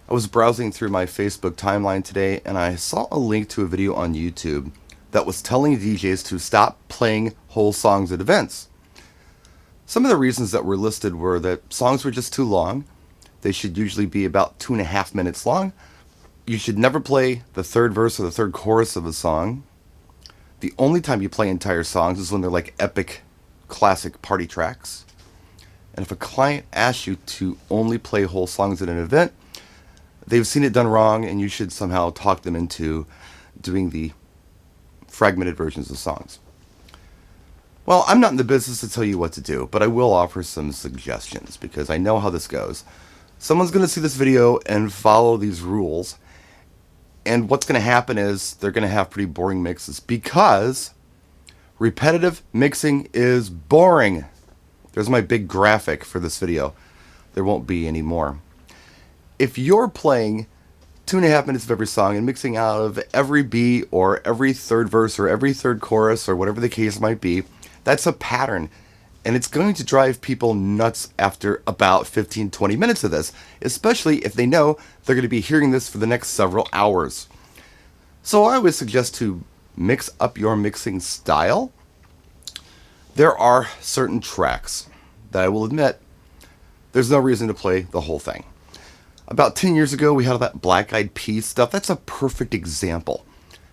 I was browsing through my Facebook timeline today and I saw a link to a video on YouTube that was telling DJs to stop playing whole songs at events. Some of the reasons that were listed were that songs were just too long. They should usually be about 2.5 minutes long. You should never play the third verse or the third chorus of a song. The only time you play entire songs is when they're like epic, classic party tracks. And if a client asks you to only play whole songs at an event, they've seen it done wrong, and you should somehow talk them into doing the fragmented versions of songs. Well, I'm not in the business to tell you what to do, but I will offer some suggestions because I know how this goes. Someone's going to see this video and follow these rules, and what's going to happen is they're going to have pretty boring mixes because repetitive mixing is boring. There's my big graphic for this video. There won't be any more. If you're playing 2.5 minutes of every song and mixing out of every beat or every third verse or every third chorus or whatever the case might be, that's a pattern. And it's going to drive people nuts after about 15-20 minutes of this, especially if they know they're going to be hearing this for the next several hours. So I would suggest to mix up your mixing style. There are certain tracks that I will admit there's no reason to play the whole thing. About 10 years ago, we had all that Black Eyed Peas stuff. That's a perfect example.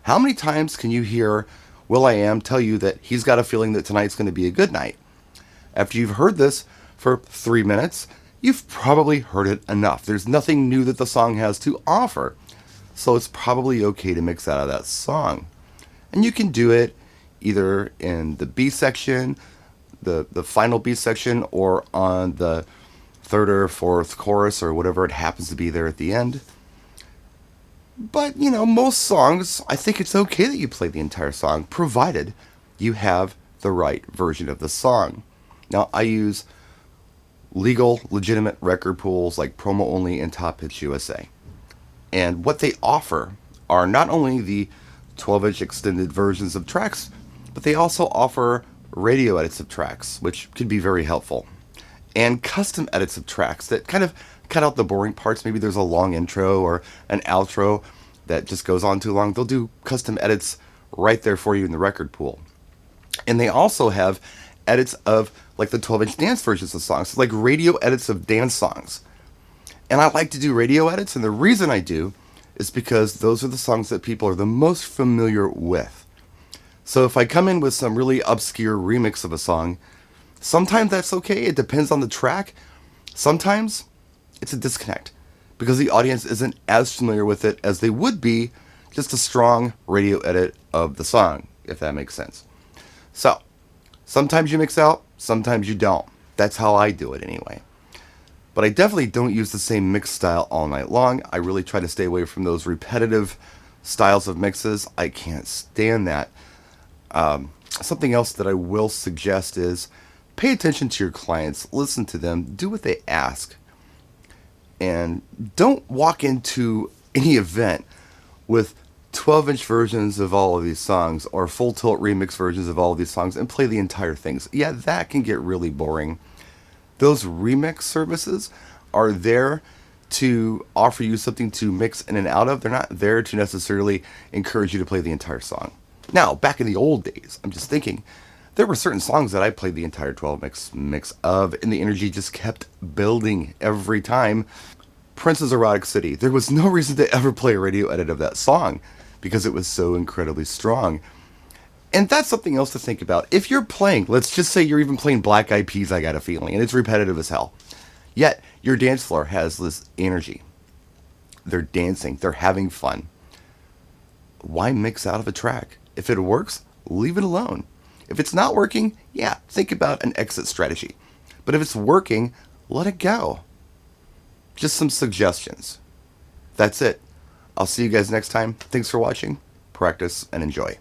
How many times can you hear will.i.am tell you that he's got a feeling that tonight's going to be a good night? After you've heard this for 3 minutes, you've probably heard it enough. There's nothing new that the song has to offer. So it's probably okay to mix out of that song. And you can do it either in the B section, the final B section, or on the third or fourth chorus or whatever it happens to be there at the end. But, most songs, I think it's okay that you play the entire song, provided you have the right version of the song. Now, I use legal, legitimate record pools like Promo Only and Top Hits USA. And what they offer are not only the 12-inch extended versions of tracks, but they also offer radio edits of tracks, which can be very helpful. And custom edits of tracks that kind of cut out the boring parts. Maybe there's a long intro or an outro that just goes on too long. They'll do custom edits right there for you in the record pool. And they also have edits of like the 12-inch dance versions of songs, so like radio edits of dance songs. And I like to do radio edits, and the reason I do is because those are the songs that people are the most familiar with. So if I come in with some really obscure remix of a song, sometimes that's okay. It depends on the track. Sometimes it's a disconnect because the audience isn't as familiar with it as they would be just a strong radio edit of the song, if that makes sense. So sometimes you mix out, sometimes you don't. That's how I do it anyway. But I definitely don't use the same mix style all night long. I really try to stay away from those repetitive styles of mixes. I can't stand that. Something else that I will suggest is pay attention to your clients, listen to them, do what they ask. And don't walk into any event with 12-inch versions of all of these songs or full tilt remix versions of all of these songs and play the entire things. Yeah, that can get really boring. Those remix services are there to offer you something to mix in and out of. They're not there to necessarily encourage you to play the entire song. Now, back in the old days, I'm just thinking, there were certain songs that I played the entire 12 mix of, and the energy just kept building every time. Prince's Erotic City. There was no reason to ever play a radio edit of that song because it was so incredibly strong. And that's something else to think about. If you're playing, let's just say you're even playing Black Eyed Peas, I Got a Feeling, and it's repetitive as hell. Yet, your dance floor has this energy. They're dancing. They're having fun. Why mix out of a track? If it works, leave it alone. If it's not working, yeah, think about an exit strategy. But if it's working, let it go. Just some suggestions. That's it. I'll see you guys next time. Thanks for watching. Practice and enjoy.